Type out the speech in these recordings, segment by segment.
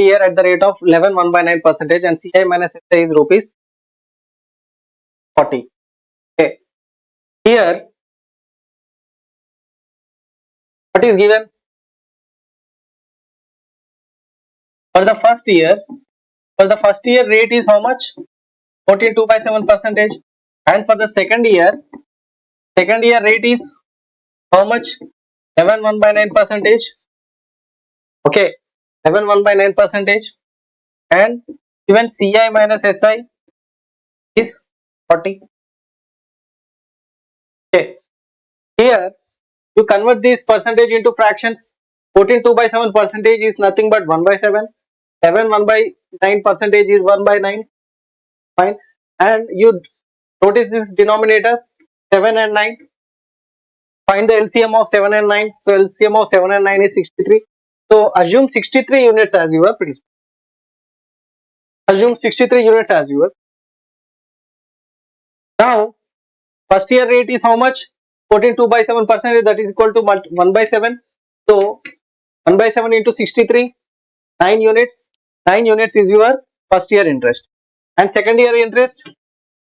year at the rate of 11 1/9 percentage, and CI minus SI is rupees 40. Okay, here what is given for the first year? For the first year rate is how much? 14.257 percentage, and for the second year rate is how much? 11 1/9 percentage. Okay, 11 1/9 percentage, and even CI minus SI is 40. Okay, here you convert this percentage into fractions. 14.2/7 percentage is nothing but 1/7. 11 1/9 percentage is 1/9. Fine, and you notice this denominators 7 and 9. Find the LCM of 7 and 9. So LCM of 7 and 9 is 63. So assume 63 units as your principal. Assume 63 units as your. Now first year rate is how much? 14.2/7 percentage, that is equal to 1/7. So 1/7 into 63, 9 units. 9 units is your first year interest. And second year interest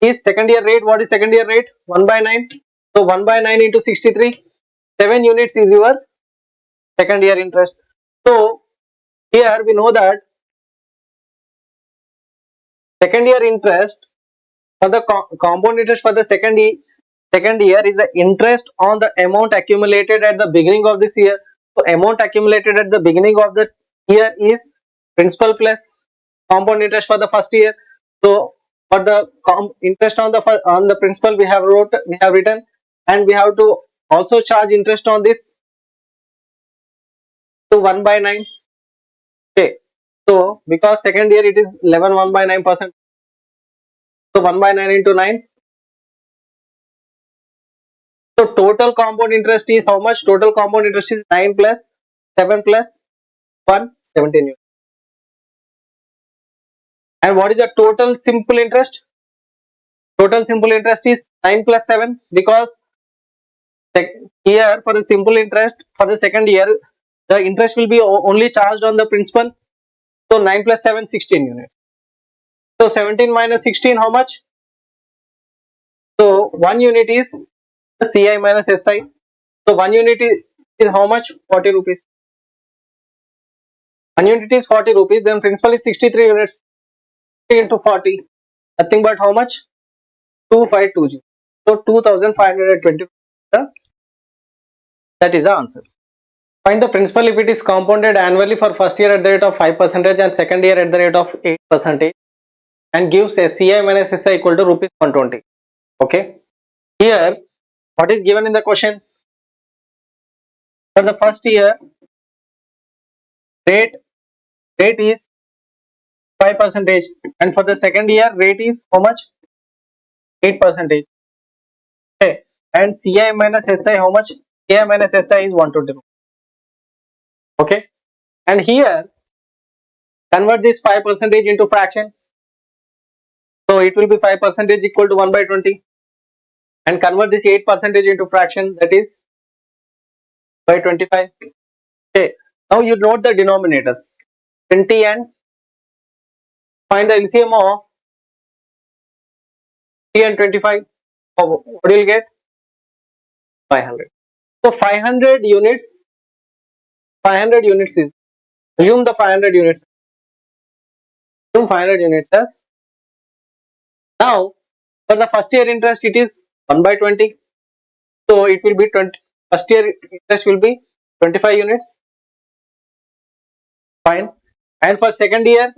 is second year rate. What is second year rate? 1/9. So 1/9 into 63, 7 units is your second year interest. So here we know that second year interest for the compound interest for the second year is the interest on the amount accumulated at the beginning of this year. So amount accumulated at the beginning of the year is principal plus compound interest for the first year. So for the interest on the principal we have written, and we have to also charge interest on this to 1/9. Okay, so because second year it is 11 1/9%. So 1/9 into 9. So total compound interest is how much? Total compound interest is 9 plus 7 plus 1, 17 units. And what is the total simple interest? Total simple interest is 9 plus 7, because here for the simple interest for the second year the interest will be only charged on the principal. So 9 plus 7, 16 units. So 17 minus 16, how much? So 1 unit is the CI minus SI. So 1 unit is how much? 40 rupees. 1 unit is 40 rupees, then principal is 63 units. Into 40, nothing but how much? 2520. So 2520. That is the answer. Find the principal if it is compounded annually for first year at the rate of 5% and second year at the rate of 8%, and gives a CI minus SI equal to rupees 120. Okay, here what is given in the question? For the first year rate is 5%, and for the second year rate is how much? 8%. Okay, and CI minus SI how much? CI minus SI is 120. Okay, and here convert this 5% into fraction. So it will be 5% equal to 1/20, and convert this 8% into fraction, that is by 25. Okay, now you note the denominators 20 and find the LCM of 3 and 25. What will you get? 500. So 500 units. 500 units is, assume the 500 units. Assume 500 units as. Now for the first year interest it is 1/20. So it will be 20. First year interest will be 25 units. Fine. And for second year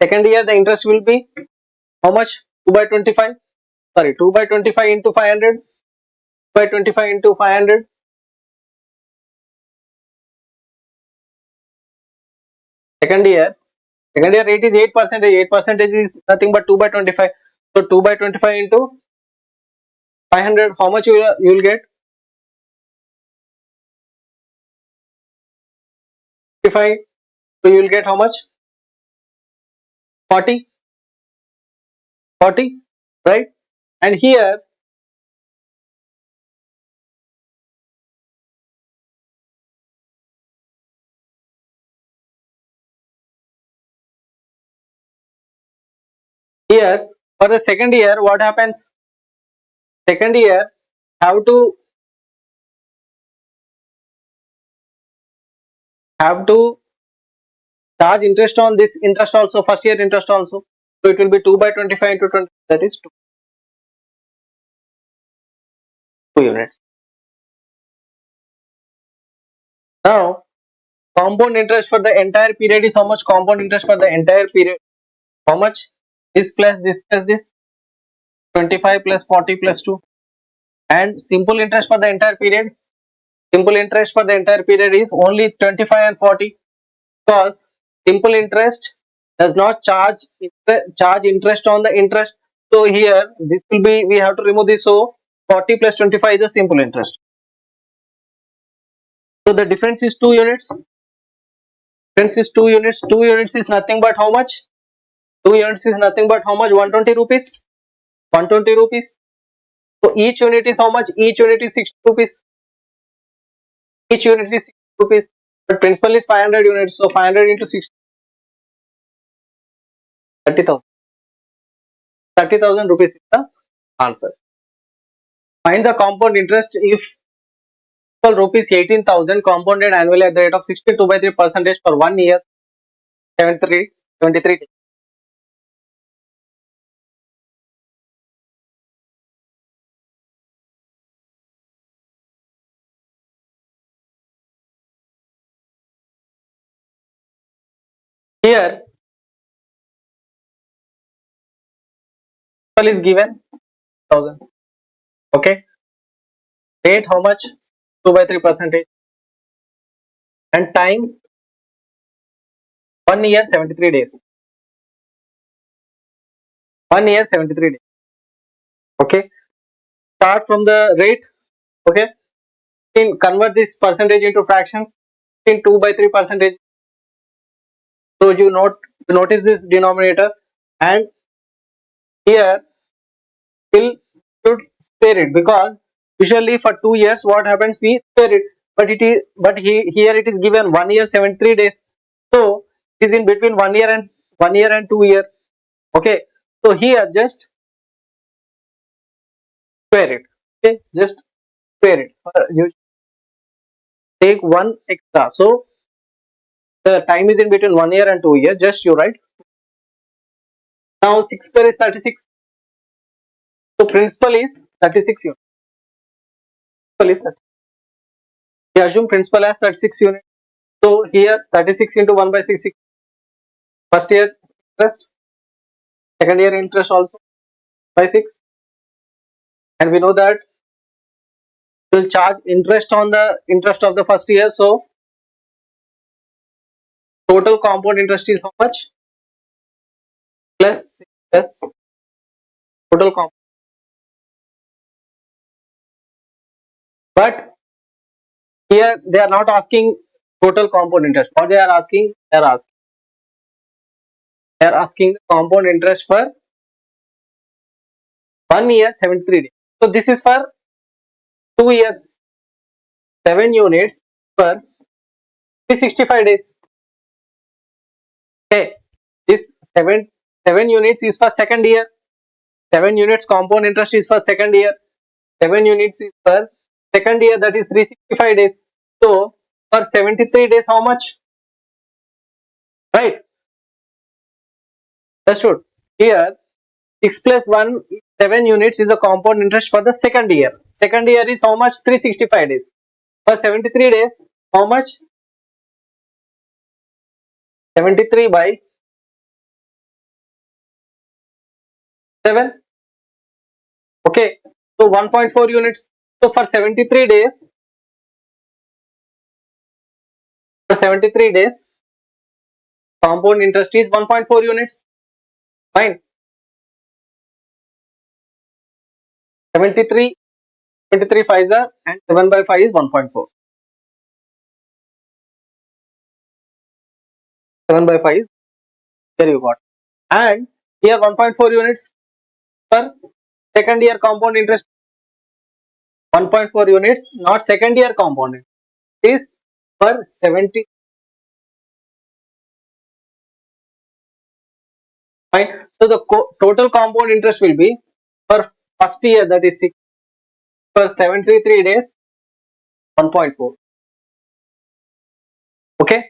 the interest will be how much? 2/25. Sorry, 2/25 into 500. 2/25 into 500. Second year rate is 8%. 8% is nothing but 2/25. So 2/25 into 500. How much you will get? 55. So you will get how much? 40. 40, right? And here Here for the second year, what happens? Second year have to charge interest on this interest also, first year interest also. So it will be 2 by 25 into 20, that is 2 units. Now compound interest for the entire period is how much? Compound interest for the entire period, how much? This plus this plus this, 25 plus 40 plus 2. And simple interest for the entire period, simple interest for the entire period is only 25 and 40, because simple interest does not charge interest on the interest. So here this will be, we have to remove this, so 40 plus 25 is the simple interest. So the difference is 2 units. Difference is 2 units. 2 units is nothing but how much? 2 units is nothing but how much? 120 rupees. 120 rupees. So each unit is how much? Each unit is 60 rupees. Each unit is 60 rupees. But principal is 500 units. So 500 into 60, 30,000. 30,000 rupees is the answer. Find the compound interest if rupees 18,000 compounded annually at the rate of 62/3% for 1 year, 73 days. Here is given 1000. Okay. Rate how much? 2/3%. And time 1 year 73 days. 1 year 73 days. Okay. Start from the rate. Okay. Convert this percentage into fractions. In 2/3%. So you notice this denominator, and here will should spare it, because usually for 2 years what happens, we spare it, but here it is given 1 year 73 days. So it is in between 1 year and 2 year. Okay. So here just spare it. Okay, just spare it. You take one extra. So the time is in between 1 year and 2 years. Just you write. Now 6 square is 36. So principal is 36 units. Principal is 30. We assume principal as 36 units. So here 36 into 1 by 6, first year interest, second year interest also by 6, and we know that will charge interest on the interest of the first year. So total compound interest is how much? Plus total compound. But here they are not asking total compound interest. What they are asking? They are asking the compound interest for 1 year 73 days. So this is for 2 years, 7 units for 365 days. Okay, this 7 units is for second year. 7 units compound interest is for second year. 7 units is for second year, that is 365 days. So for 73 days, how much? Right? That's good. Here 6 plus 1, 7 units is a compound interest for the second year. Second year is how much? 365 days. For 73 days, how much? 73 by 7. Okay. So 1.4 units. So for 73 days, compound interest is 1.4 units. Fine. 73 5s are, and 7 by 5 is 1.4. 7 by 5, here you got. And here 1.4 units for second year compound interest. 1.4 units, not second year compound interest, is for 70. Fine. So the total compound interest will be for first year, that is 6, for 73 days 1.4. Okay,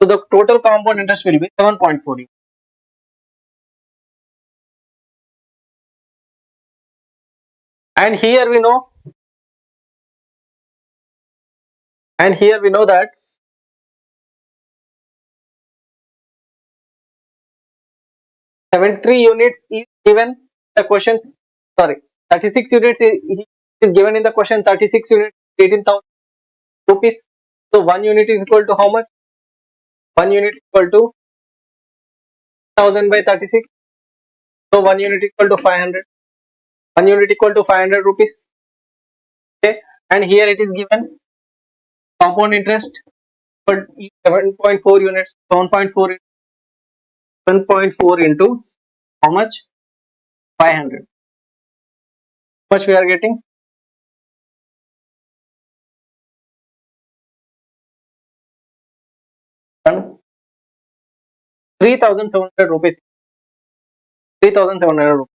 so the total compound interest will be 7.4. And here we know, that 73 units is given the questions, sorry, 36 units is given in the question. 36 units, 18,000 rupees. So 1 unit is equal to how much? 1 unit equal to 1000 by 36. So 1 unit equal to 500. 1 unit equal to 500 rupees. Okay, and here it is given compound interest for 7.4 units. 7.4 into how much? 500. How much we are getting? 3,700 rupees. 3,700 rupees.